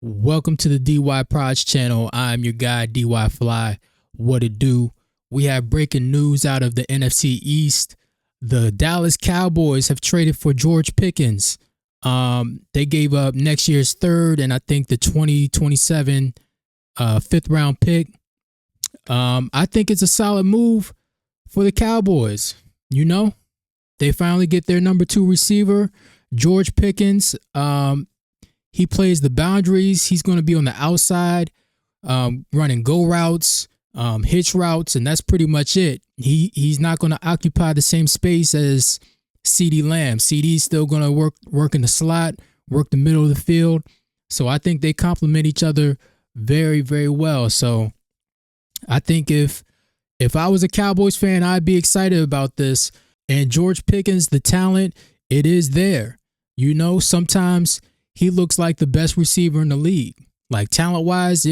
Welcome to the DY Proj channel. I'm your guy, DY Fly. What it do? We have breaking news out of the NFC East. The Dallas Cowboys have traded for George Pickens. They gave up next year's third and I think the 2027 fifth round pick. I think it's a solid move for the Cowboys. You know, they finally get their number 2 receiver, George Pickens. He plays the boundaries. He's going to be on the outside, running go routes, hitch routes, and that's pretty much it. He's not going to occupy the same space as CeeDee Lamb. CeeDee's still going to work in the slot, work the middle of the field. So I think they complement each other very, very well. So I think if I was a Cowboys fan, I'd be excited about this. And George Pickens, the talent, it is there. You know, sometimes he looks like the best receiver in the league. Like talent-wise,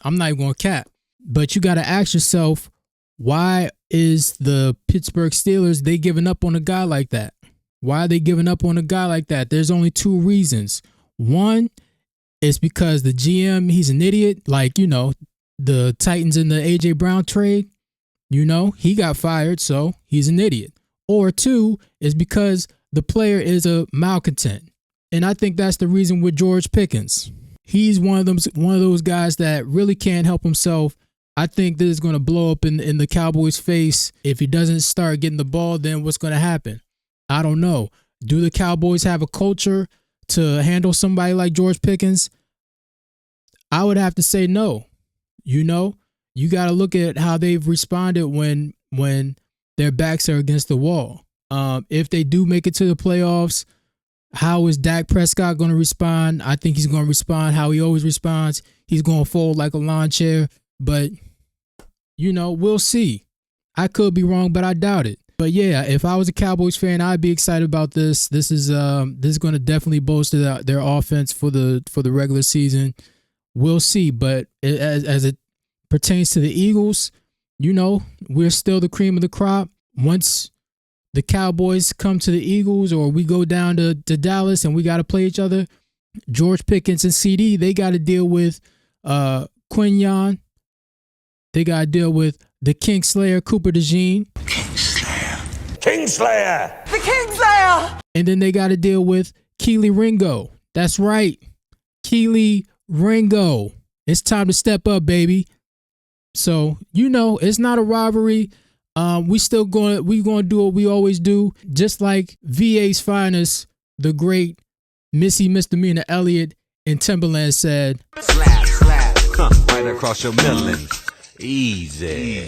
I'm not even going to cap. But you got to ask yourself, why is the Pittsburgh Steelers, they giving up on a guy like that? Why are they giving up on a guy like that? There's only 2 reasons. One is because the GM, he's an idiot. Like, you know, the Titans in the ajbrown trade, you know, he got fired, so he's an idiot. Or 2 is because the player is a malcontent. And I think that's the reason with George Pickens. He's one of those guys that really can't help himself. I think this is going to blow up in the Cowboys' face. If he doesn't start getting the ball, then what's going to happen? I don't know. Do the Cowboys have a culture to handle somebody like George Pickens? I would have to say no. You know, you got to look at how they've responded when their backs are against the wall. If they do make it to the playoffs, how is Dak Prescott going to respond? I think he's going to respond how he always responds. He's going to fold like a lawn chair. But, you know, we'll see. I could be wrong, but I doubt it. But yeah, if I was a Cowboys fan, I'd be excited about this. This is going to definitely bolster their offense for the regular season. We'll see. But as it pertains to the Eagles, you know, we're still the cream of the crop. Once the Cowboys come to the Eagles or we go down to Dallas and we got to play each other, George Pickens and CeeDee, they got to deal with Quinyon. They got to deal with the Kingslayer, Cooper DeJean. Kingslayer! The Kingslayer! And then they got to deal with Keely Ringo. That's right. Keely Ringo. It's time to step up, baby. So, you know, it's not a rivalry. We going to do what we always do. Just like VA's finest, the great Missy Misdemeanor Elliott in Timberland said, Slap, slap, right across your melon. Easy.